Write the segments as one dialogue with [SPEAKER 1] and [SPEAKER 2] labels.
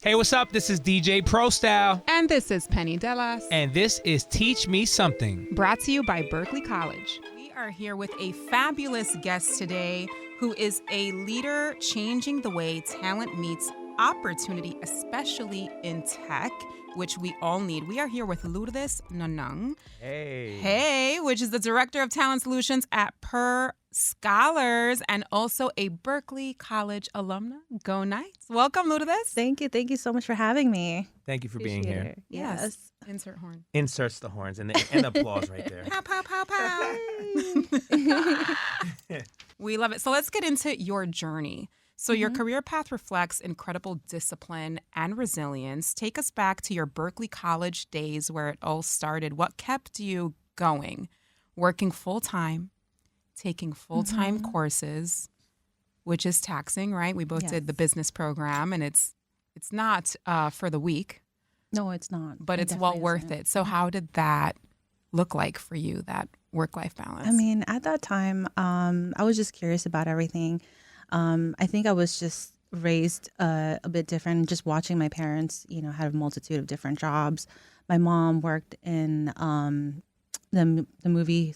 [SPEAKER 1] Hey, what's up? This is DJ Prostyle.
[SPEAKER 2] And this is Penny Dellas.
[SPEAKER 1] And this is Teach Me Something.
[SPEAKER 2] Brought to you by Berkeley College.
[SPEAKER 3] We are here with a fabulous guest today who is a leader changing the way talent meets opportunity, especially in tech, which we all need. We are here with Lourdes Nanong. Hey, which is the Director of Talent Solutions at Per Scholas and also a Berkeley College alumna. Go Knights. Welcome, Lourdes.
[SPEAKER 4] Thank you. Thank you so much for having me.
[SPEAKER 1] Thank you for being here.
[SPEAKER 4] It. Yes.
[SPEAKER 3] Insert horn.
[SPEAKER 1] Inserts the horns and the applause right there.
[SPEAKER 3] Pow, pow, pow, pow. We love it. So let's get into your journey. So your career path reflects incredible discipline and resilience. Take us back to your Berkeley College days where it all started. What kept you going? Working full-time, taking full-time courses, which is taxing, right? We both did the business program, and it's not for the weak.
[SPEAKER 4] No, it's not.
[SPEAKER 3] But it's well worth it. So how did that look like for you, that work-life balance?
[SPEAKER 4] I mean, at that time, I was just curious about everything. I think I was just raised a bit different, just watching my parents, have a multitude of different jobs. My mom worked in the movie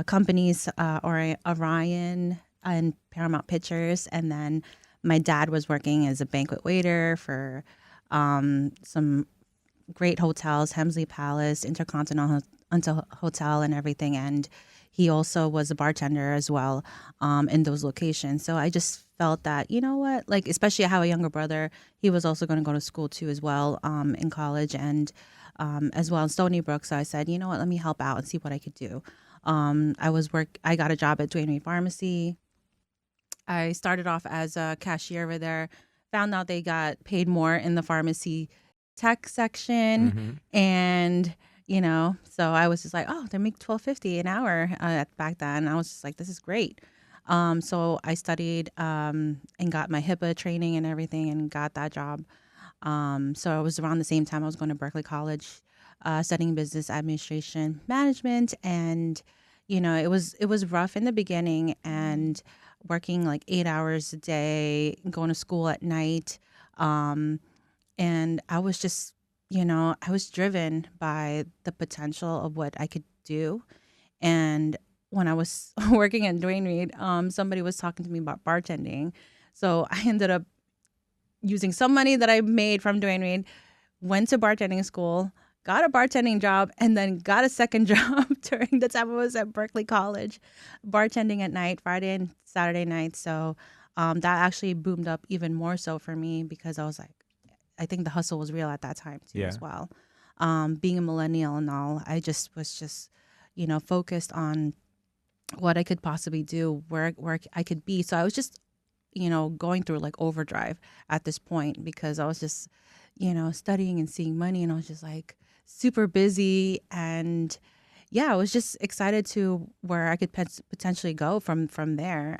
[SPEAKER 4] companies, Orion and Paramount Pictures. And then my dad was working as a banquet waiter for some great hotels, Hemsley Palace, Intercontinental Hotel and everything. And he also was a bartender as well in those locations. So I just felt that, you know what, like, especially I have a younger brother. He was also going to go to school too as well in college and as well in Stony Brook. So I said, you know what, let me help out and see what I could do. I got a job at Duane Reade Pharmacy. I started off as a cashier over there, found out they got paid more in the pharmacy tech section. And so I was just like, oh, they make $12.50 an hour back then. I was just like, this is great. So I studied and got my HIPAA training and everything and got that job. So it was around the same time I was going to Berkeley College, studying business administration management. And, it was rough in the beginning and working like 8 hours a day, going to school at night. And I was just, I was driven by the potential of what I could do. And when I was working at Duane Reade, somebody was talking to me about bartending. So I ended up using some money that I made from Duane Reade, went to bartending school, got a bartending job, and then got a second job during the time I was at Berkeley College, bartending at night, Friday and Saturday nights. So that actually boomed up even more so for me because I was like, I think the hustle was real at that time too as well. Being a millennial and all, I just was focused on what I could possibly do, where I could be. So I was just, going through like overdrive at this point because I was just, studying and seeing money, and I was just like super busy. And yeah, I was just excited to where I could potentially go from there.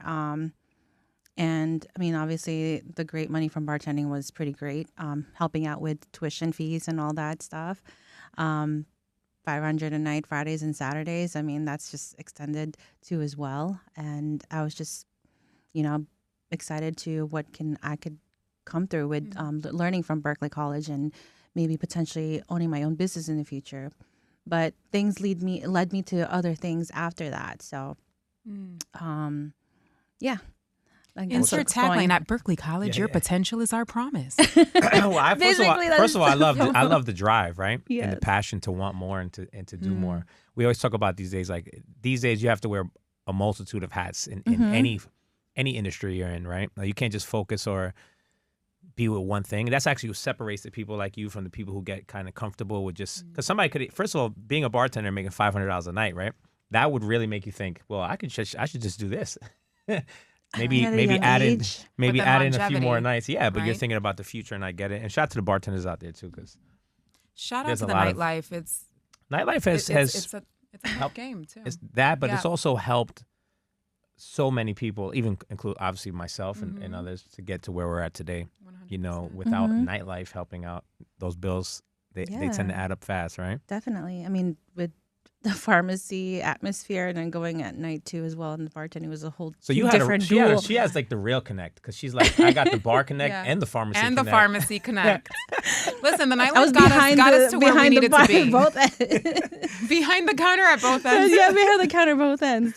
[SPEAKER 4] And I mean, obviously, the great money from bartending was pretty great, helping out with tuition fees and all that stuff. $500 a night, Fridays and Saturdays. I mean, that's just extended too as well. And I was just, excited to I could come through with learning from Berkeley College and maybe potentially owning my own business in the future. But things led me to other things after that. So, yeah.
[SPEAKER 3] Insert tagline at Berkeley College. Your potential is our promise.
[SPEAKER 1] Well, first of all, I love the drive, right?
[SPEAKER 4] Yes.
[SPEAKER 1] And the passion to want more and to do more. We always talk about these days you have to wear a multitude of hats in any industry you're in, right? Like, you can't just focus or be with one thing. That's actually what separates the people like you from the people who get kind of comfortable with just because somebody could, first of all, being a bartender and making $500 a night, right? That would really make you think, well, I should just do this. Maybe add in a few more nights. Yeah, but you're thinking about the future, and I get it. And shout out to the bartenders out there too, because
[SPEAKER 3] shout out to the nightlife.
[SPEAKER 1] Nightlife has
[SPEAKER 3] it's a help game too.
[SPEAKER 1] It's that, but it's also helped so many people, even include obviously myself and others, to get to where we're at today. 100%. Without nightlife helping out, those bills they tend to add up fast, right?
[SPEAKER 4] Definitely. I mean, with the pharmacy atmosphere, and then going at night too as well. And the bartending was a whole
[SPEAKER 1] So you had
[SPEAKER 4] different duel.
[SPEAKER 1] she has like the real connect because she's like, I got the bar connect
[SPEAKER 3] Yeah.
[SPEAKER 1] and the pharmacy
[SPEAKER 3] And
[SPEAKER 1] connect.
[SPEAKER 3] the pharmacy connect. Listen, the
[SPEAKER 4] I was
[SPEAKER 3] nightlife got us to where we
[SPEAKER 4] behind the
[SPEAKER 3] needed
[SPEAKER 4] bar
[SPEAKER 3] to be.
[SPEAKER 4] both ends.
[SPEAKER 3] Behind the counter at both ends.
[SPEAKER 4] Yeah, behind the counter both ends,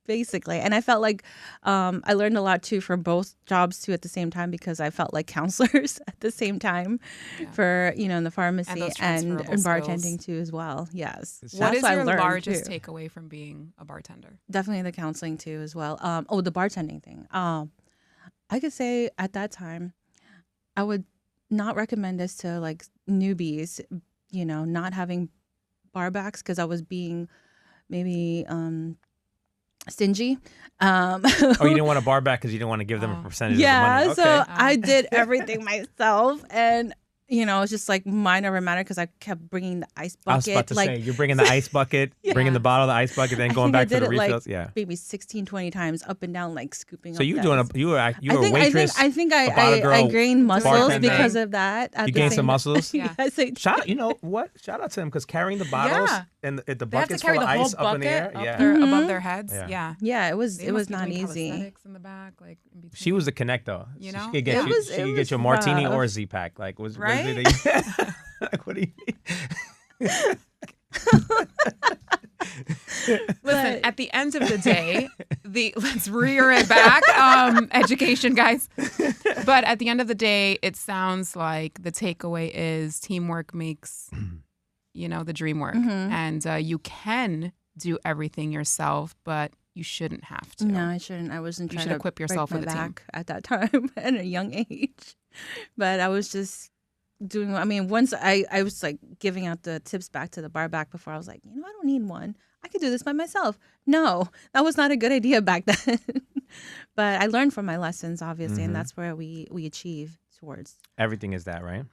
[SPEAKER 4] basically. And I felt like I learned a lot too from both jobs too at the same time, because I felt like counselors at the same time for, in the pharmacy
[SPEAKER 3] those
[SPEAKER 4] and
[SPEAKER 3] transferable
[SPEAKER 4] bartending
[SPEAKER 3] skills.
[SPEAKER 4] too as well. Yes.
[SPEAKER 3] What
[SPEAKER 4] That's
[SPEAKER 3] is
[SPEAKER 4] what I
[SPEAKER 3] your
[SPEAKER 4] learned,
[SPEAKER 3] largest
[SPEAKER 4] too.
[SPEAKER 3] takeaway from being a bartender?
[SPEAKER 4] Definitely the counseling too as well. The bartending thing. I could say at that time, I would not recommend this to like newbies, not having bar backs, because I was being maybe stingy.
[SPEAKER 1] Oh, you didn't want a bar back because you didn't want to give them a percentage of the money. Okay.
[SPEAKER 4] So I did everything myself, and it's just like mine over matter, because I kept bringing the ice bucket.
[SPEAKER 1] I was about to say, you're bringing the ice bucket, bringing the bottle of the ice bucket, then going back for the refills.
[SPEAKER 4] Maybe 16, 20 times up and down, like scooping.
[SPEAKER 1] So
[SPEAKER 4] up
[SPEAKER 1] you
[SPEAKER 4] that.
[SPEAKER 1] you were a waitress.
[SPEAKER 4] I think
[SPEAKER 1] a bar girl,
[SPEAKER 4] I gained muscles
[SPEAKER 1] bartending.
[SPEAKER 4] because of that.
[SPEAKER 1] You gained some muscles.
[SPEAKER 3] Yeah.
[SPEAKER 4] Yes, I
[SPEAKER 1] Shout out to them, because carrying the bottles and the
[SPEAKER 3] They have to
[SPEAKER 1] buckets
[SPEAKER 3] carry
[SPEAKER 1] full
[SPEAKER 3] the
[SPEAKER 1] of
[SPEAKER 3] whole
[SPEAKER 1] ice up in the air.
[SPEAKER 3] bucket
[SPEAKER 1] Yeah.
[SPEAKER 3] above their heads.
[SPEAKER 1] Yeah.
[SPEAKER 3] Yeah.
[SPEAKER 4] Yeah, it was
[SPEAKER 3] They must be
[SPEAKER 4] not
[SPEAKER 3] doing
[SPEAKER 4] easy.
[SPEAKER 3] calisthenics in the back, like in between.
[SPEAKER 1] She was the connect though.
[SPEAKER 3] You
[SPEAKER 1] So
[SPEAKER 3] know?
[SPEAKER 1] she could get
[SPEAKER 3] It
[SPEAKER 1] you.
[SPEAKER 4] was-
[SPEAKER 1] She
[SPEAKER 4] it
[SPEAKER 1] could get
[SPEAKER 4] was
[SPEAKER 1] you a martini
[SPEAKER 4] rough.
[SPEAKER 1] or a Z pack. Like
[SPEAKER 3] Right?
[SPEAKER 1] like what do you mean?
[SPEAKER 3] Listen, at the end of the day, let's rear it back. Education, guys. But at the end of the day, it sounds like the takeaway is teamwork makes, the dream work. And you can do everything yourself, but you shouldn't have to.
[SPEAKER 4] No, I shouldn't. I wasn't
[SPEAKER 3] You
[SPEAKER 4] trying
[SPEAKER 3] should
[SPEAKER 4] to
[SPEAKER 3] equip yourself
[SPEAKER 4] break
[SPEAKER 3] with
[SPEAKER 4] my
[SPEAKER 3] a team.
[SPEAKER 4] back at that time at a young age. But I was just doing, once I was like giving out the tips back to the bar back before, I was like, I don't need one. I could do this by myself. No, that was not a good idea back then. But I learned from my lessons, obviously, and that's where we achieve towards.
[SPEAKER 1] Everything is that, right?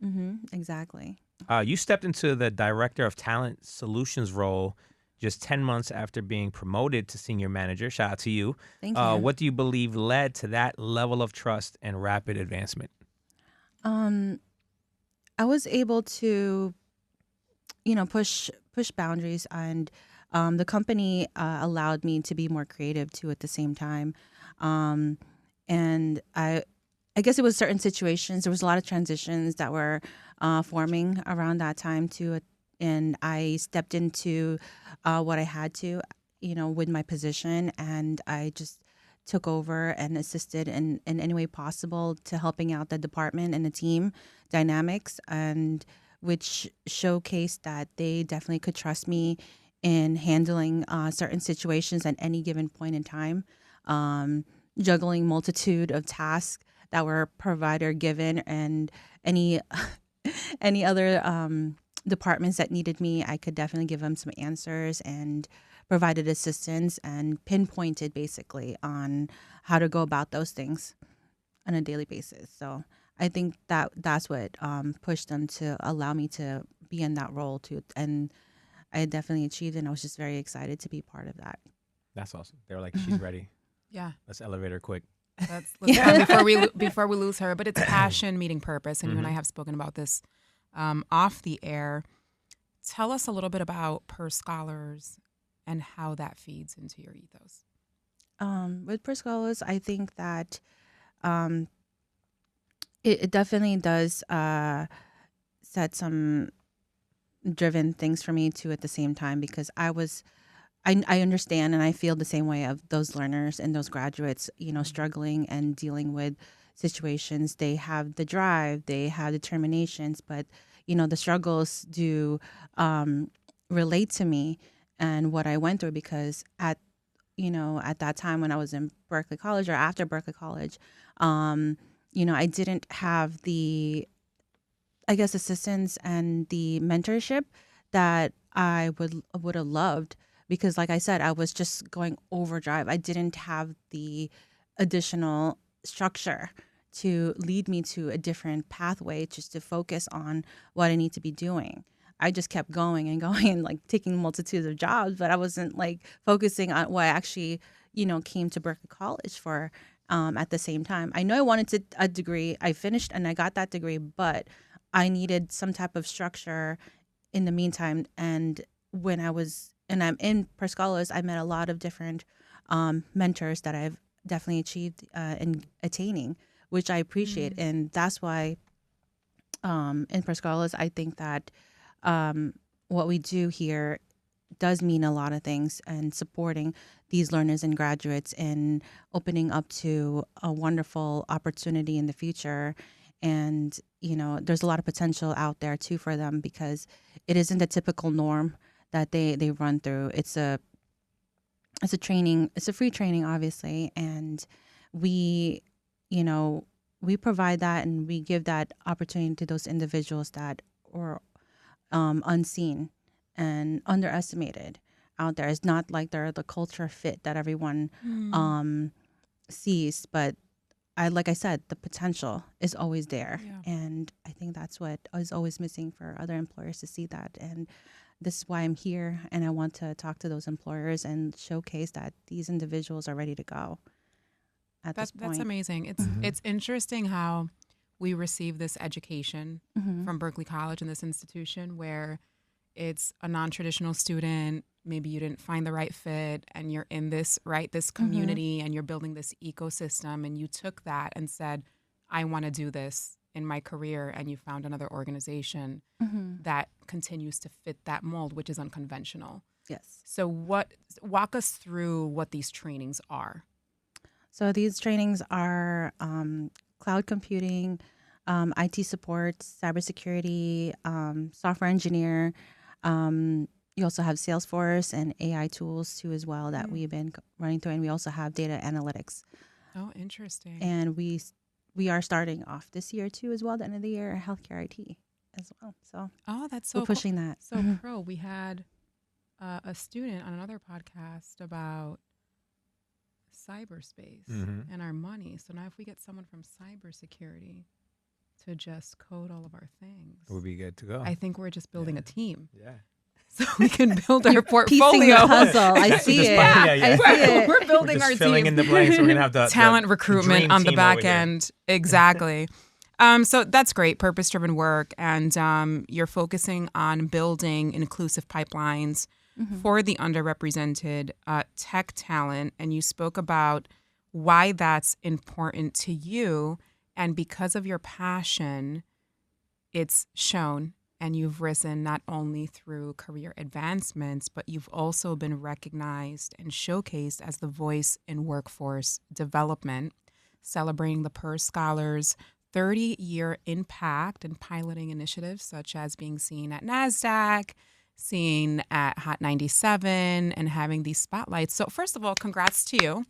[SPEAKER 4] Exactly.
[SPEAKER 1] You stepped into the Director of Talent Solutions role just 10 months after being promoted to Senior Manager. Shout out to you.
[SPEAKER 4] Thank you.
[SPEAKER 1] What do you believe led to that level of trust and rapid advancement?
[SPEAKER 4] I was able to, push boundaries, and the company allowed me to be more creative too at the same time. And I guess it was certain situations. There was a lot of transitions that were forming around that time too, and I stepped into what I had to, with my position, and I just took over and assisted in any way possible to helping out the department and the team dynamics, and which showcased that they definitely could trust me in handling certain situations at any given point in time, juggling multitude of tasks that were provider given, and any other departments that needed me, I could definitely give them some answers and provided assistance and pinpointed basically on how to go about those things on a daily basis. So I think that's what pushed them to allow me to be in that role too. And I definitely achieved it, and I was just very excited to be part of that.
[SPEAKER 1] That's awesome. They were like, she's ready.
[SPEAKER 3] Yeah.
[SPEAKER 1] Let's elevate her quick.
[SPEAKER 3] Before we lose her. But it's passion meeting purpose, and you and I have spoken about this off the air. Tell us a little bit about Per Scholas and how that feeds into your ethos.
[SPEAKER 4] With Per Scholas, I think that it definitely does set some driven things for me too at the same time, because I understand and I feel the same way of those learners and those graduates, struggling and dealing with situations. They have the drive, they have determinations, but the struggles do relate to me and what I went through, because at that time when I was in Berkeley College or after Berkeley College, I didn't have the, I guess, assistance and the mentorship that I would have loved, because like I said, I was just going overdrive. I didn't have the additional structure to lead me to a different pathway, just to focus on what I need to be doing. I just kept going and going and like taking multitudes of jobs, but I wasn't like focusing on what I actually, came to Berkeley College for at the same time. I know I wanted a degree. I finished and I got that degree, but I needed some type of structure in the meantime. And when I was and I'm in Per Scholas, I met a lot of different mentors that I've definitely achieved in attaining, which I appreciate. And that's why in Per Scholas, I think that what we do here does mean a lot of things, and supporting these learners and graduates and opening up to a wonderful opportunity in the future. And, there's a lot of potential out there too for them, because it isn't the typical norm that they run through. It's a training, it's a free training, obviously. And we provide that, and we give that opportunity to those individuals that are unseen and underestimated out there. It's not like they're the culture fit that everyone sees, but like I said, the potential is always there. Yeah. And I think that's what is always missing for other employers to see that. And this is why I'm here, and I want to talk to those employers and showcase that these individuals are ready to go at this point.
[SPEAKER 3] That's amazing. It's interesting how we receive this education from Berkeley College and this institution, where it's a non-traditional student. Maybe you didn't find the right fit, and you're in this community, and you're building this ecosystem, and you took that and said, I want to do this in my career, and you found another organization that continues to fit that mold, which is unconventional.
[SPEAKER 4] Yes.
[SPEAKER 3] So walk us through what these trainings are.
[SPEAKER 4] So these trainings are cloud computing, IT support, cybersecurity, software engineer. You also have Salesforce and AI tools too as well that we've been running through, and we also have data analytics.
[SPEAKER 3] Oh, interesting.
[SPEAKER 4] And we are starting off this year too as well, at the end of the year, healthcare IT as well. So
[SPEAKER 3] that's so
[SPEAKER 4] we're pushing
[SPEAKER 3] cool.
[SPEAKER 4] that.
[SPEAKER 3] So pro. We had a student on another podcast about cyberspace and our money. So now if we get someone from cybersecurity to just code all of our things,
[SPEAKER 1] We'll be good to go.
[SPEAKER 3] I think we're just building a team.
[SPEAKER 1] Yeah.
[SPEAKER 3] So we can build our portfolio.
[SPEAKER 4] Piecing the puzzle. I see it.
[SPEAKER 1] Yeah.
[SPEAKER 4] I see it.
[SPEAKER 3] We're building
[SPEAKER 1] We're just
[SPEAKER 3] our
[SPEAKER 1] filling
[SPEAKER 3] team.
[SPEAKER 1] in the blanks. We're gonna have the
[SPEAKER 3] talent
[SPEAKER 1] the
[SPEAKER 3] recruitment
[SPEAKER 1] dream
[SPEAKER 3] on the
[SPEAKER 1] team
[SPEAKER 3] back
[SPEAKER 1] over here.
[SPEAKER 3] end. Exactly. So that's great, purpose-driven work, and you're focusing on building inclusive pipelines for the underrepresented tech talent, and you spoke about why that's important to you, and because of your passion, it's shown, and you've risen not only through career advancements, but you've also been recognized and showcased as the voice in workforce development, celebrating the Per Scholas 30-year impact and piloting initiatives such as being seen at NASDAQ, seen at Hot 97, and having these spotlights. So first of all, congrats to you.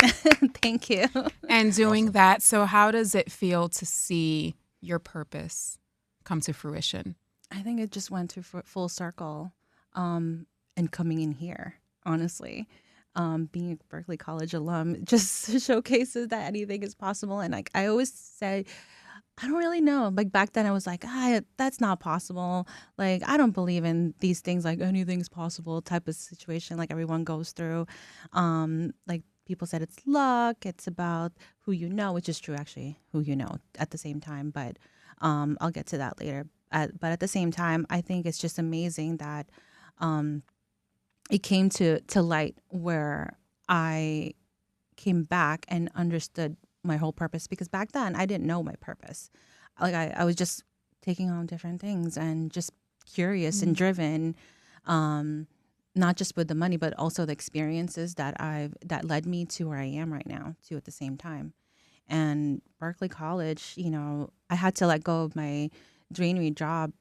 [SPEAKER 4] Thank you.
[SPEAKER 3] And doing that. So how does it feel to see your purpose come to fruition?
[SPEAKER 4] I think it just went to full circle, and coming in here, honestly. Being a Berkeley College alum just showcases that anything is possible. And like I always say, I don't really know. Like back then I was like, that's not possible. Like I don't believe in these things, like anything's possible type of situation like everyone goes through. Like people said it's luck, it's about who you know, which is true actually, who you know at the same time. But I'll get to that later. But at the same time, I think it's just amazing that it came to light where I came back and understood my whole purpose, because back then I didn't know my purpose. Like I was just taking on different things and just curious and driven, not just with the money, but also the experiences that led me to where I am right now too at the same time. And Berkeley College, I had to let go of my drainery job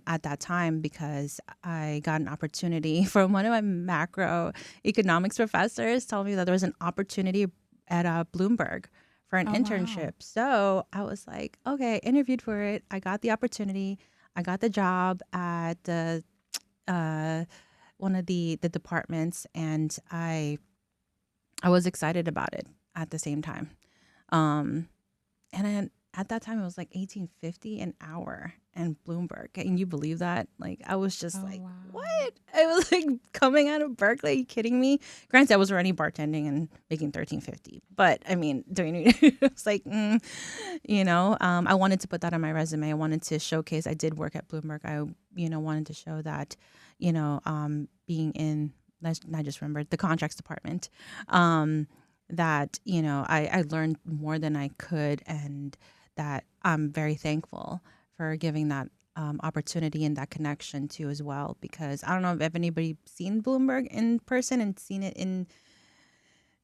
[SPEAKER 4] at that time because I got an opportunity from one of my macroeconomics professors told me that there was an opportunity at Bloomberg for an internship. Wow. So I was like, okay, interviewed for it. I got the opportunity. I got the job at the one of the departments, and I was excited about it at the same time. And then at that time, it was like $18.50 an hour and Bloomberg. Can you believe that? Like, I was just wow. What? I was like coming out of Berkeley. Are you kidding me? Granted, I was already bartending and making $13.50. But I mean, doing it was like, I wanted to put that on my resume. I wanted to showcase I did work at Bloomberg. I, wanted to show that, being in I just remembered the contracts department. That I learned more than I could, and that I'm very thankful for giving that opportunity and that connection too as well. Because I don't know if anybody seen Bloomberg in person and seen it in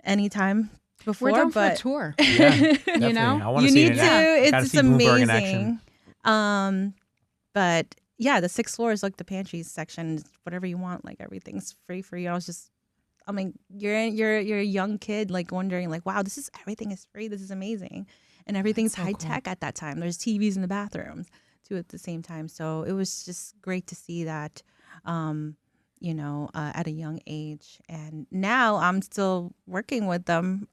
[SPEAKER 4] any time before.
[SPEAKER 3] We're done for a
[SPEAKER 4] but
[SPEAKER 3] tour.
[SPEAKER 1] Yeah,
[SPEAKER 3] You
[SPEAKER 1] definitely.
[SPEAKER 3] know?
[SPEAKER 1] I want
[SPEAKER 4] you
[SPEAKER 1] to see
[SPEAKER 4] need
[SPEAKER 1] it.
[SPEAKER 4] to.
[SPEAKER 1] I gotta
[SPEAKER 4] It's
[SPEAKER 1] see Bloomberg in
[SPEAKER 4] amazing.
[SPEAKER 1] action.
[SPEAKER 4] But yeah, the 6th floor is like the pantry section. Whatever you want, like everything's free for you. I mean, you're a young kid, like wondering, like, wow, everything is free. This is amazing, and everything's
[SPEAKER 3] so
[SPEAKER 4] high
[SPEAKER 3] cool.
[SPEAKER 4] tech at that time. There's TVs in the bathrooms too at the same time. So it was just great to see that, at a young age. And now I'm still working with them,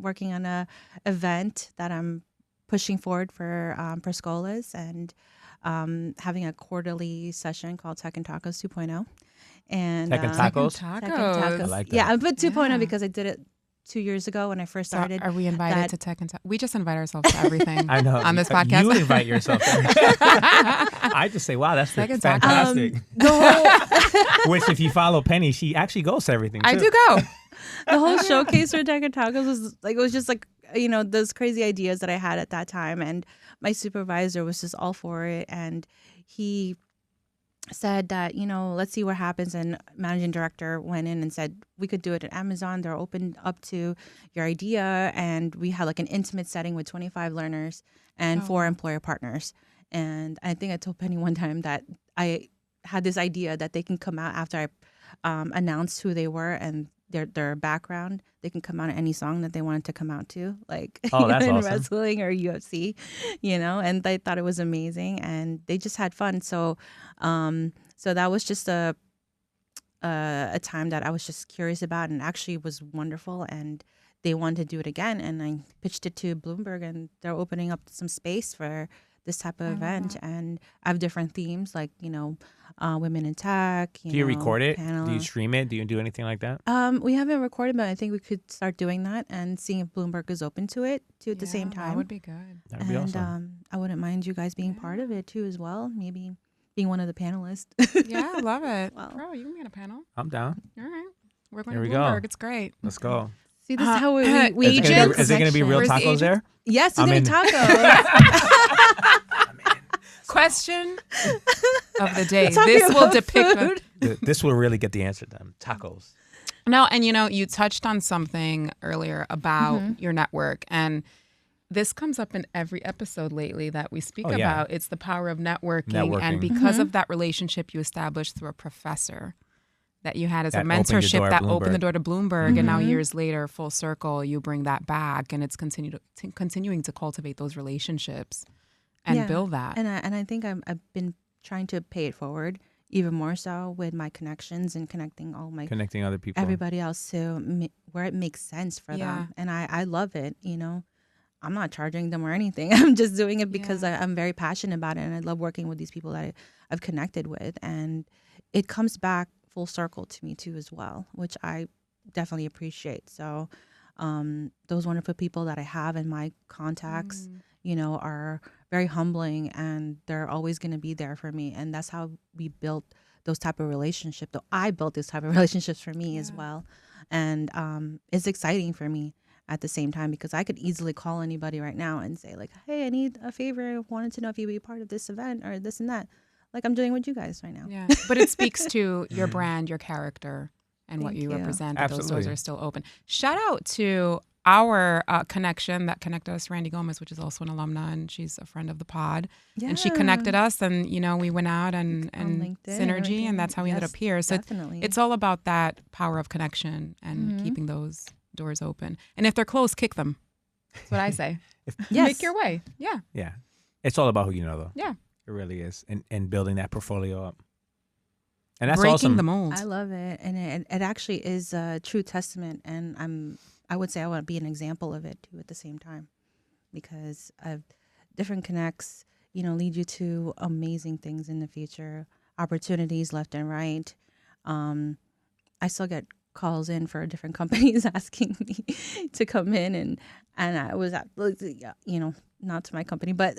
[SPEAKER 4] working on a event that I'm pushing forward for Per Scholas, and having a quarterly session called Tech and Tacos 2.0. And
[SPEAKER 1] Tech and Tacos?
[SPEAKER 4] Tech and Tacos.
[SPEAKER 1] I like that.
[SPEAKER 4] Yeah, I put 2.0
[SPEAKER 3] Yeah.
[SPEAKER 4] because I did it 2 years ago when I first
[SPEAKER 3] So
[SPEAKER 4] started.
[SPEAKER 3] are we invited
[SPEAKER 4] that-
[SPEAKER 3] to Tech and Tech? We just invite ourselves to everything
[SPEAKER 1] I know.
[SPEAKER 3] on this podcast.
[SPEAKER 1] You invite yourself. I just say, wow, that's
[SPEAKER 3] Tech and Tacos.
[SPEAKER 1] fantastic.
[SPEAKER 4] The whole
[SPEAKER 1] Which, if you follow Penny, she actually goes to everything.
[SPEAKER 3] I
[SPEAKER 1] too.
[SPEAKER 3] do go.
[SPEAKER 4] the whole showcase for Tech and Tacos was like, it was just like, those crazy ideas that I had at that time. And my supervisor was just all for it. And he said that, let's see what happens. And managing director went in and said, we could do it at Amazon. They're open up to your idea. And we had like an intimate setting with 25 learners and 4 employer partners. And I think I told Penny one time that I had this idea that they can come out after I announced who they were and their background. They can come out in any song that they wanted to come out to, like
[SPEAKER 1] that's
[SPEAKER 4] in
[SPEAKER 1] awesome.
[SPEAKER 4] wrestling or UFC, and they thought it was amazing and they just had fun. So that was just a time that I was just curious about, and actually was wonderful, and they wanted to do it again, and I pitched it to Bloomberg, and they're opening up some space for this type of event. And I have different themes, like women in tech.
[SPEAKER 1] Do you record it?
[SPEAKER 4] Panel.
[SPEAKER 1] Do you stream it? Do you do anything like that?
[SPEAKER 4] We haven't recorded, but I think we could start doing that and seeing if Bloomberg is open to it too at the same time.
[SPEAKER 3] That would be good.
[SPEAKER 1] That'd be awesome.
[SPEAKER 4] I wouldn't mind you guys being part of it too as well. Maybe being one of the panelists.
[SPEAKER 3] Yeah, I love it.
[SPEAKER 4] Wow.
[SPEAKER 3] Bro, you can be on a panel.
[SPEAKER 1] I'm down.
[SPEAKER 3] All right. We're going
[SPEAKER 1] Here
[SPEAKER 3] to
[SPEAKER 1] we go.
[SPEAKER 3] Bloomberg. It's great.
[SPEAKER 1] Let's go.
[SPEAKER 4] See, this is how we
[SPEAKER 3] Is it
[SPEAKER 4] build
[SPEAKER 1] Is it going to be
[SPEAKER 4] connection.
[SPEAKER 1] real
[SPEAKER 3] Where's the
[SPEAKER 1] tacos
[SPEAKER 3] agent?
[SPEAKER 1] there?
[SPEAKER 4] Yes,
[SPEAKER 1] I'm
[SPEAKER 4] we're
[SPEAKER 1] in.
[SPEAKER 4] gonna tacos.
[SPEAKER 3] Question of the day.
[SPEAKER 4] Talking
[SPEAKER 3] This will
[SPEAKER 4] about
[SPEAKER 3] depict
[SPEAKER 4] food.
[SPEAKER 1] This will really get the answer then. Tacos.
[SPEAKER 3] No, and you touched on something earlier about your network, and this comes up in every episode lately that we speak
[SPEAKER 1] Oh, yeah.
[SPEAKER 3] about. It's the power of networking. And
[SPEAKER 1] Networking.
[SPEAKER 3] because of that relationship you established through a professor that you had as a
[SPEAKER 1] That opened your
[SPEAKER 3] mentorship
[SPEAKER 1] door at
[SPEAKER 3] that
[SPEAKER 1] Bloomberg.
[SPEAKER 3] opened the door to Bloomberg, and now years later, full circle, you bring that back, and it's continuing to cultivate those relationships and
[SPEAKER 4] Yeah.
[SPEAKER 3] build that.
[SPEAKER 4] And I think I've been trying to pay it forward even more so with my connections and connecting all my
[SPEAKER 1] Connecting other people.
[SPEAKER 4] everybody else to where it makes sense for
[SPEAKER 3] Yeah.
[SPEAKER 4] them. And I love it. I'm not charging them or anything. I'm just doing it because I'm very passionate about it, and I love working with these people that I've connected with, and it comes back full circle to me too as well, which I definitely appreciate. So those wonderful people that I have in my contacts, are very humbling, and they're always going to be there for me. And that's how we built those type of relationships. Though I built this type of relationships for me as well. And it's exciting for me at the same time, because I could easily call anybody right now and say like, hey, I need a favor. I wanted to know if you'd be part of this event or this and that. Like I'm doing with you guys right now.
[SPEAKER 3] Yeah, but it speaks to your brand, your character, and what
[SPEAKER 4] Thank
[SPEAKER 3] you
[SPEAKER 4] you.
[SPEAKER 3] represent. That those doors
[SPEAKER 1] Absolutely.
[SPEAKER 3] are still open. Shout out to our connection that connected us, Randy Gomez, which is also an alumna, and she's a friend of the pod. And she connected us, and we went out and
[SPEAKER 4] LinkedIn and
[SPEAKER 3] synergy,
[SPEAKER 4] everything.
[SPEAKER 3] and that's how we ended
[SPEAKER 4] Yes,
[SPEAKER 3] up here. So
[SPEAKER 4] definitely.
[SPEAKER 3] it's all about that power of connection and keeping those doors open. And if they're closed, kick them. That's what I say.
[SPEAKER 4] Yes.
[SPEAKER 3] Make your way. Yeah.
[SPEAKER 1] Yeah. It's all about who you know, though.
[SPEAKER 3] Yeah.
[SPEAKER 1] It really is. And building that portfolio up. And that's
[SPEAKER 3] Breaking
[SPEAKER 1] awesome.
[SPEAKER 3] the mold.
[SPEAKER 4] I love it, and it actually is a true testament. And I would say I want to be an example of it too at the same time, because different connects, lead you to amazing things in the future, opportunities left and right. I still get calls in for different companies asking me to come in, and I was not to my company, but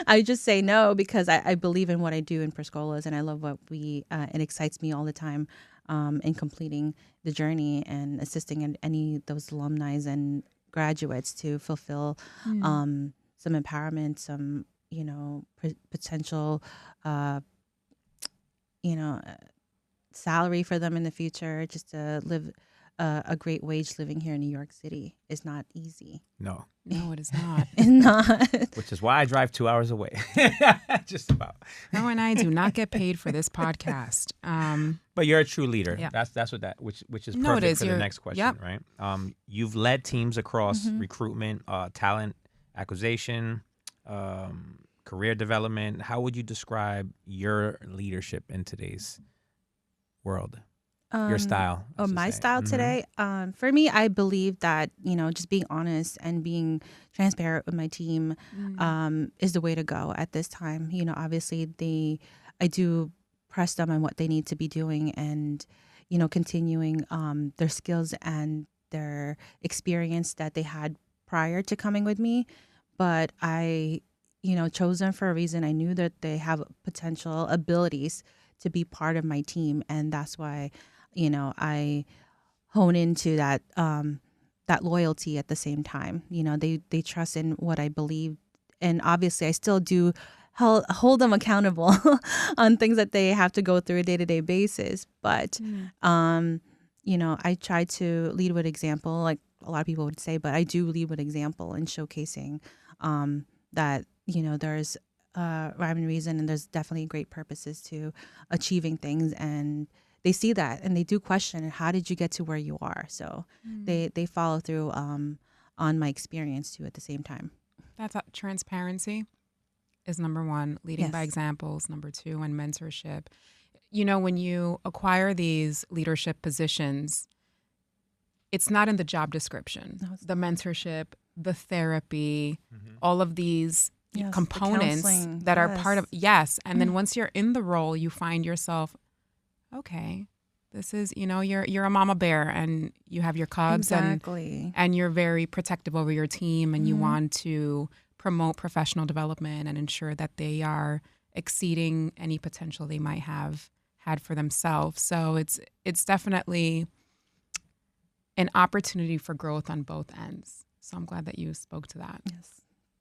[SPEAKER 4] I just say no because I believe in what I do in Per Scholas, and I love what it excites me all the time in completing the journey and assisting in any of those alumni and graduates to fulfill some empowerment, some potential salary for them in the future, just to live a great wage living here in New York City is not easy.
[SPEAKER 1] No,
[SPEAKER 3] it is not.
[SPEAKER 4] It's not.
[SPEAKER 1] which is why I drive 2 hours away. Just about.
[SPEAKER 3] Ro and I do not get paid for this podcast.
[SPEAKER 1] But you're a true leader.
[SPEAKER 3] Yeah.
[SPEAKER 1] That's what which is
[SPEAKER 3] No, it
[SPEAKER 1] perfect
[SPEAKER 3] is.
[SPEAKER 1] for the next question, right? You've led teams across recruitment, talent acquisition, career development. How would you describe your leadership in today's world? Your style.
[SPEAKER 4] My style today. For me, I believe that, just being honest and being transparent with my team is the way to go at this time. Obviously I do press them on what they need to be doing and, continuing their skills and their experience that they had prior to coming with me. But I, chose them for a reason. I knew that they have potential abilities to be part of my team. And that's why I hone into that that loyalty at the same time. They trust in what I believe, and obviously I still do hold them accountable on things that they have to go through a day-to-day basis. But I try to lead with example, like a lot of people would say. But I do lead with example and showcasing that there's rhyme and reason, and there's definitely great purposes to achieving things, and they see that and they do question, how did you get to where you are? So they follow through on my experience too at the same time.
[SPEAKER 3] That's transparency is number one, leading by examples, number two, and mentorship. When you acquire these leadership positions, it's not in the job description. No, the mentorship, the therapy, all of these components that are part of, and then once you're in the role, you find yourself, okay, this is, you're a mama bear and you have your cubs and you're very protective over your team, and you want to promote professional development and ensure that they are exceeding any potential they might have had for themselves. So it's definitely an opportunity for growth on both ends. So I'm glad that you spoke to that.
[SPEAKER 4] Yes.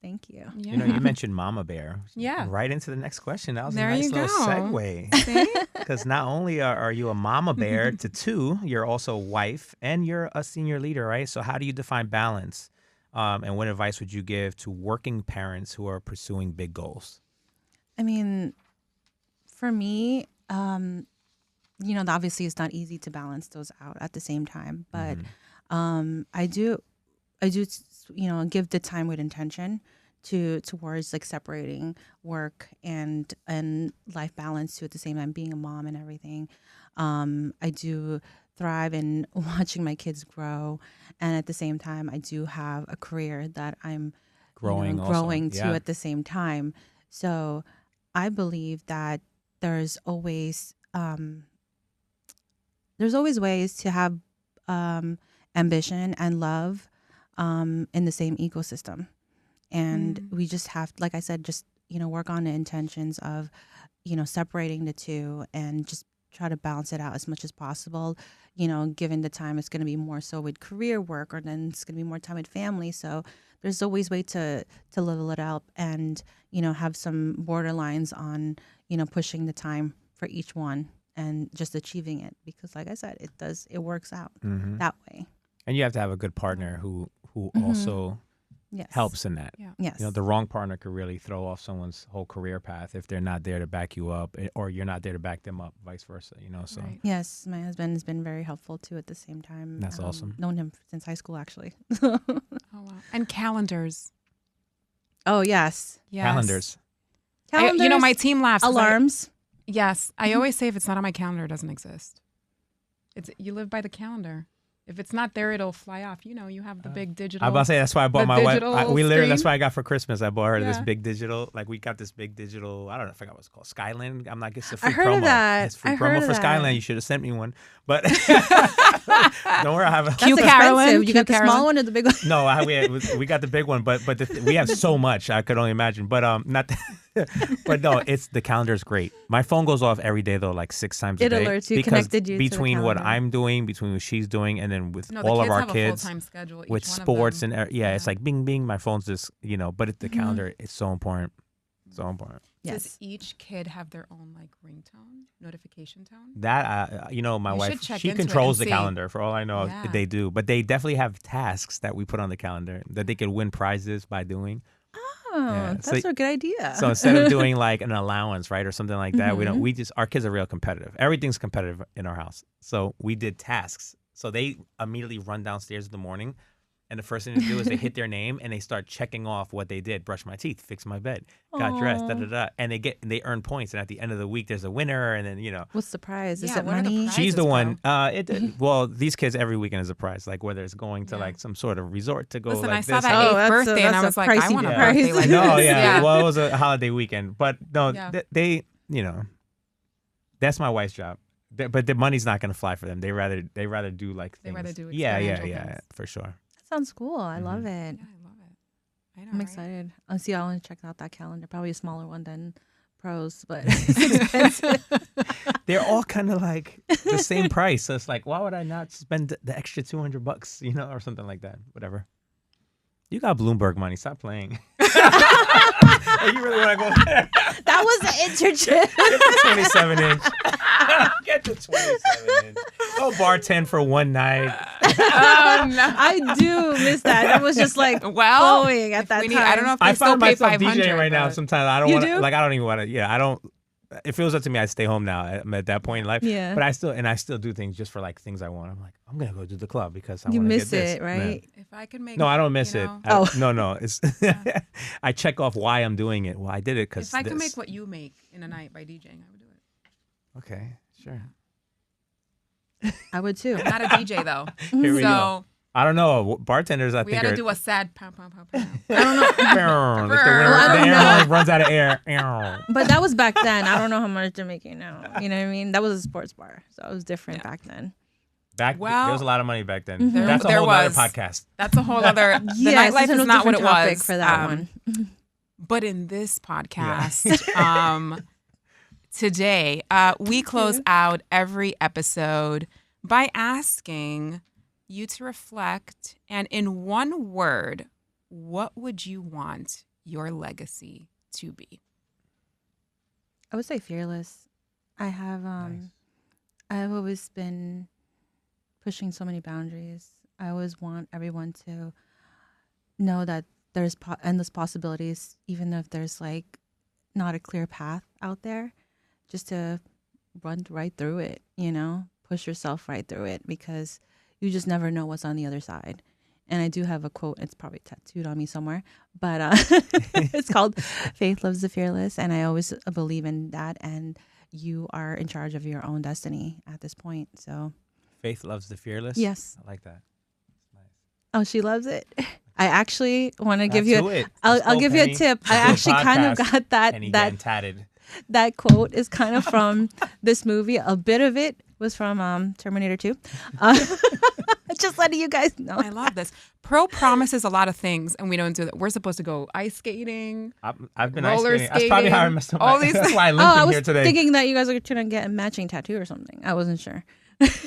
[SPEAKER 4] Thank you.
[SPEAKER 3] Yeah.
[SPEAKER 1] You mentioned mama bear.
[SPEAKER 3] Yeah.
[SPEAKER 1] Right into the next question. That was
[SPEAKER 3] There
[SPEAKER 1] a nice
[SPEAKER 3] you
[SPEAKER 1] little
[SPEAKER 3] go.
[SPEAKER 1] segue. Because not only are you a mama bear to two, you're also a wife and you're a senior leader, right? So how do you define balance? And what advice would you give to working parents who are pursuing big goals?
[SPEAKER 4] I mean, for me, obviously it's not easy to balance those out at the same time, but I do, give the time with intention towards like separating work and life balance to at the same time, being a mom and everything. I do thrive in watching my kids grow, and at the same time, I do have a career that I'm growing to at the same time. So I believe that there's always ways to have ambition and love in the same ecosystem. And we just have, like I said, just, work on the intentions of, separating the two and just try to balance it out as much as possible. Given the time, it's going to be more so with career work, or then it's going to be more time with family. So there's always way to level it up and, have some borderlines on, pushing the time for each one and just achieving it. Because like I said, it works out that way.
[SPEAKER 1] And you have to have a good partner who also helps in that.
[SPEAKER 3] Yeah.
[SPEAKER 4] Yes.
[SPEAKER 1] The wrong partner could really throw off someone's whole career path if they're not there to back you up, or you're not there to back them up, vice versa. So
[SPEAKER 3] Right.
[SPEAKER 4] Yes, my husband has been very helpful too at the same time.
[SPEAKER 1] That's awesome.
[SPEAKER 4] Known him since high school, actually.
[SPEAKER 3] Oh, wow. And calendars.
[SPEAKER 4] Oh, yes.
[SPEAKER 1] calendars.
[SPEAKER 3] My team laughs.
[SPEAKER 4] Alarms.
[SPEAKER 3] I always say if it's not on my calendar, it doesn't exist. You live by the calendar. If it's not there, it'll fly off. You know, you have the big digital.
[SPEAKER 1] I'm about to say that's why I bought my wife.
[SPEAKER 3] digital
[SPEAKER 1] We literally that's
[SPEAKER 3] screen.
[SPEAKER 1] why I got for Christmas. I bought her this
[SPEAKER 3] Yeah.
[SPEAKER 1] big digital. Like we got this big digital. I don't know. I forgot what it's called. Skyland. I'm like, it's a
[SPEAKER 4] I
[SPEAKER 1] free
[SPEAKER 4] heard
[SPEAKER 1] promo.
[SPEAKER 4] of that.
[SPEAKER 1] It's free
[SPEAKER 4] I
[SPEAKER 1] promo
[SPEAKER 4] heard
[SPEAKER 1] for
[SPEAKER 4] of that.
[SPEAKER 1] Skyland. You should have sent me one. But don't worry, I have a.
[SPEAKER 4] That's
[SPEAKER 3] Cute
[SPEAKER 4] expensive.
[SPEAKER 3] Carolyn,
[SPEAKER 4] You
[SPEAKER 3] cute
[SPEAKER 4] got the
[SPEAKER 3] Carolyn.
[SPEAKER 4] small one or the big one?
[SPEAKER 1] No, we got the big one, but we have so much I could only imagine. But not, but no, it's the calendar's great. My phone goes off every day though, like 6 times a
[SPEAKER 4] It
[SPEAKER 1] day.
[SPEAKER 4] alerts you,
[SPEAKER 1] because
[SPEAKER 4] connected you to the
[SPEAKER 1] between what
[SPEAKER 4] calendar.
[SPEAKER 1] I'm doing, between what she's doing, and then with
[SPEAKER 3] No, the
[SPEAKER 1] all
[SPEAKER 3] kids
[SPEAKER 1] of our
[SPEAKER 3] have a
[SPEAKER 1] kids
[SPEAKER 3] full-time schedule. Each
[SPEAKER 1] with
[SPEAKER 3] one of
[SPEAKER 1] sports
[SPEAKER 3] them.
[SPEAKER 1] and it's like bing bing. My phone's just but the calendar is so important, so important.
[SPEAKER 3] Does each kid have their own like ringtone, notification tone?
[SPEAKER 1] That my
[SPEAKER 3] You
[SPEAKER 1] wife,
[SPEAKER 3] should check
[SPEAKER 1] she
[SPEAKER 3] into it
[SPEAKER 1] controls
[SPEAKER 3] and
[SPEAKER 1] the
[SPEAKER 3] see.
[SPEAKER 1] calendar. For all I know,
[SPEAKER 3] Yeah.
[SPEAKER 1] they do. But they definitely have tasks that we put on the calendar that they could win prizes by doing.
[SPEAKER 4] Oh,
[SPEAKER 1] Yeah,
[SPEAKER 4] that's
[SPEAKER 1] so-
[SPEAKER 4] a good idea.
[SPEAKER 1] So instead of doing like an allowance, right, or something like that,
[SPEAKER 3] Mm-hmm.
[SPEAKER 1] we just our kids are real competitive. Everything's competitive in our house. So we did tasks. So they immediately run downstairs in the morning, and the first thing they do is they hit their name and they start checking off what they did: brush my teeth, fix my bed, got dressed, da da da, and they earn points. And at the end of the week, there's a winner, and then
[SPEAKER 4] What's the prize? Is
[SPEAKER 3] Yeah,
[SPEAKER 4] it
[SPEAKER 3] what are the
[SPEAKER 4] money?
[SPEAKER 3] prizes?
[SPEAKER 1] she's the one.
[SPEAKER 3] bro.
[SPEAKER 1] Well, these kids every weekend is a prize. Like whether it's going to
[SPEAKER 3] Yeah.
[SPEAKER 1] like some sort of resort to go.
[SPEAKER 3] Listen,
[SPEAKER 1] like
[SPEAKER 3] I saw
[SPEAKER 1] this,
[SPEAKER 3] that
[SPEAKER 1] or-
[SPEAKER 4] Oh,
[SPEAKER 3] 8th
[SPEAKER 4] that's
[SPEAKER 3] birthday, and I
[SPEAKER 4] that's a
[SPEAKER 3] was like, I
[SPEAKER 4] pricey
[SPEAKER 3] want a
[SPEAKER 4] prize.
[SPEAKER 3] birthday like
[SPEAKER 1] No,
[SPEAKER 3] this.
[SPEAKER 1] yeah. Well, it was a holiday weekend, but no,
[SPEAKER 3] Yeah.
[SPEAKER 1] they that's my wife's job. But the money's not gonna fly for them. They rather do like
[SPEAKER 3] They
[SPEAKER 1] things.
[SPEAKER 3] rather do
[SPEAKER 1] yeah,
[SPEAKER 3] experiential things.
[SPEAKER 1] for sure.
[SPEAKER 4] That sounds cool. I love it.
[SPEAKER 3] Yeah, I love it. I know,
[SPEAKER 4] I'm
[SPEAKER 3] right?
[SPEAKER 4] excited. I'll see. I want to check out that calendar. Probably a smaller one than pros, but it's expensive.
[SPEAKER 1] They're all kind of like the same price. So it's like, why would I not spend the extra $200, or something like that? Whatever. You got Bloomberg money. Stop playing. You really want to go there?
[SPEAKER 4] That was an internship.
[SPEAKER 1] Get the 27 inch. Get the 27 inch. Go bartend for one night.
[SPEAKER 3] Oh, no.
[SPEAKER 4] I do miss that. That was just like
[SPEAKER 3] Well,
[SPEAKER 4] flowing at that
[SPEAKER 3] we
[SPEAKER 4] time.
[SPEAKER 3] need, I don't know if they
[SPEAKER 1] I
[SPEAKER 3] still
[SPEAKER 1] find
[SPEAKER 3] pay
[SPEAKER 1] myself
[SPEAKER 3] 500
[SPEAKER 1] DJing right now.
[SPEAKER 3] but-
[SPEAKER 1] Sometimes I don't
[SPEAKER 4] You
[SPEAKER 1] want
[SPEAKER 4] do?
[SPEAKER 1] to. Like I don't even want to. Yeah, I don't. If it was up to me, I'd stay home now. I'm at that point in life.
[SPEAKER 4] Yeah.
[SPEAKER 1] But I still do things just for like things I want. I'm like, I'm gonna go to the club because I
[SPEAKER 4] You
[SPEAKER 1] want to
[SPEAKER 4] miss
[SPEAKER 1] get this.
[SPEAKER 4] it, right?
[SPEAKER 3] If I could make
[SPEAKER 1] No, I don't miss
[SPEAKER 3] you
[SPEAKER 1] it.
[SPEAKER 3] know,
[SPEAKER 1] No. It's I check off why I'm doing it. Well, I did it because
[SPEAKER 3] If I could make what you make in a night by DJing, I would do it.
[SPEAKER 1] Okay, sure.
[SPEAKER 4] I would too.
[SPEAKER 3] I'm not a DJ though.
[SPEAKER 1] Here we go.
[SPEAKER 3] So
[SPEAKER 1] I don't know. Bartenders, I
[SPEAKER 3] we
[SPEAKER 1] think
[SPEAKER 3] had to
[SPEAKER 1] are.
[SPEAKER 3] do a sad pow pow pow pow.
[SPEAKER 1] like the winner,
[SPEAKER 4] I
[SPEAKER 1] the
[SPEAKER 4] don't
[SPEAKER 1] air
[SPEAKER 4] know.
[SPEAKER 1] like runs out of air.
[SPEAKER 4] But that was back then. I don't know how much they're making now. You know what I mean? That was a sports bar, so it was different back then.
[SPEAKER 1] There was a lot of money back then.
[SPEAKER 3] There-
[SPEAKER 1] That's a
[SPEAKER 3] there
[SPEAKER 1] whole other
[SPEAKER 3] was.
[SPEAKER 1] podcast.
[SPEAKER 3] That's a whole other. The
[SPEAKER 4] Yes,
[SPEAKER 3] nightlife
[SPEAKER 4] it's a
[SPEAKER 3] is not what it
[SPEAKER 4] different topic
[SPEAKER 3] was
[SPEAKER 4] for that one.
[SPEAKER 3] But in this podcast, today, we close out every episode by asking you to reflect, and in one word, what would you want your legacy to be?
[SPEAKER 4] I would say fearless. I have
[SPEAKER 1] Nice.
[SPEAKER 4] I've always been pushing so many boundaries. I always want everyone to know that there's endless possibilities, even if there's like not a clear path out there, just to run right through it, push yourself right through it, because you just never know what's on the other side. And I do have a quote, it's probably tattooed on me somewhere, but it's called Faith Loves the Fearless. And I always believe in that. And you are in charge of your own destiny at this point. So,
[SPEAKER 1] Faith loves the fearless.
[SPEAKER 4] yes.
[SPEAKER 1] I like that. Nice.
[SPEAKER 4] Oh, she loves it. I actually want to give
[SPEAKER 1] Tattoo
[SPEAKER 4] you,
[SPEAKER 1] it.
[SPEAKER 4] I'll
[SPEAKER 1] Let's go,
[SPEAKER 4] give you a
[SPEAKER 1] Penny.
[SPEAKER 4] tip. I
[SPEAKER 1] Let's do a
[SPEAKER 4] actually kind of
[SPEAKER 1] podcast.
[SPEAKER 4] got
[SPEAKER 1] Penny
[SPEAKER 4] that
[SPEAKER 1] getting tatted.
[SPEAKER 4] that quote is kind of from this movie. A bit of it was from Terminator 2. Just letting you guys know.
[SPEAKER 3] I love this. Pro promises a lot of things, and we don't do that. We're supposed to go ice skating.
[SPEAKER 1] I've been
[SPEAKER 3] Roller
[SPEAKER 1] ice skating. That's probably how I
[SPEAKER 3] skating,
[SPEAKER 1] messed up.
[SPEAKER 3] all
[SPEAKER 1] My,
[SPEAKER 3] these
[SPEAKER 1] that's why I
[SPEAKER 4] Oh,
[SPEAKER 1] limped
[SPEAKER 4] I
[SPEAKER 1] in
[SPEAKER 4] was
[SPEAKER 1] here today.
[SPEAKER 4] thinking that you guys were trying to get a matching tattoo or something. I wasn't sure.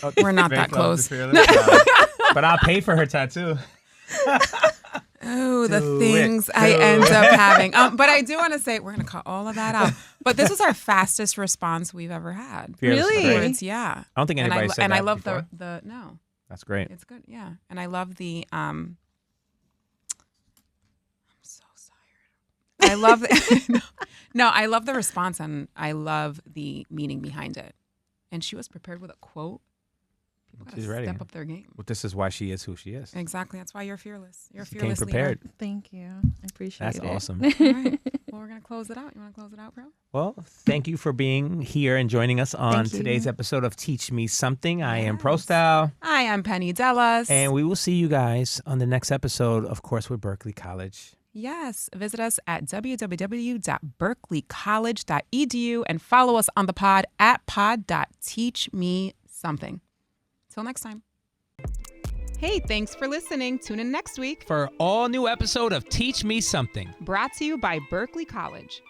[SPEAKER 1] Oh,
[SPEAKER 3] We're not
[SPEAKER 1] Faith
[SPEAKER 3] that
[SPEAKER 1] loves the
[SPEAKER 3] close.
[SPEAKER 1] fearless. But I'll pay for her tattoo.
[SPEAKER 3] Oh, the
[SPEAKER 1] Do
[SPEAKER 3] things
[SPEAKER 1] it.
[SPEAKER 3] I
[SPEAKER 1] Do
[SPEAKER 3] end
[SPEAKER 1] it.
[SPEAKER 3] up having. But I do want to say we're going to cut all of that out. But this is our fastest response we've ever had.
[SPEAKER 1] Fearless is
[SPEAKER 4] Really?
[SPEAKER 1] great.
[SPEAKER 3] Words, yeah.
[SPEAKER 1] I don't think
[SPEAKER 3] And
[SPEAKER 1] anybody said
[SPEAKER 3] and
[SPEAKER 1] that
[SPEAKER 3] I love
[SPEAKER 1] before.
[SPEAKER 3] the no.
[SPEAKER 1] That's great.
[SPEAKER 3] It's good, yeah. And I love the I'm so tired. I love no, I love the response, and I love the meaning behind it. And she was prepared with a quote. People
[SPEAKER 1] She's
[SPEAKER 3] gotta
[SPEAKER 1] ready.
[SPEAKER 3] step up their game.
[SPEAKER 1] Well, this is why she is who she is.
[SPEAKER 3] Exactly. That's why you're fearless. You're a
[SPEAKER 1] She came
[SPEAKER 3] fearless
[SPEAKER 1] prepared.
[SPEAKER 4] Thank you. I appreciate
[SPEAKER 1] That's
[SPEAKER 4] it.
[SPEAKER 1] awesome.
[SPEAKER 3] leader. All right. Well, we're gonna close it out? Bro?
[SPEAKER 1] Well, thank you for being here and joining us on
[SPEAKER 3] Thank you.
[SPEAKER 1] today's episode of Teach Me Something. I am
[SPEAKER 3] Yes.
[SPEAKER 1] Prostyle.
[SPEAKER 3] I am Penny Dellas.
[SPEAKER 1] And we will see you guys on the next episode, of course, with Berkeley College.
[SPEAKER 3] Yes, visit us at www.berkeleycollege.edu and follow us on the pod at pod.teachmesomething. Till next time. Hey, thanks for listening. Tune in next week.
[SPEAKER 1] For all new episode of Teach Me Something.
[SPEAKER 2] Brought to you by Berkeley College.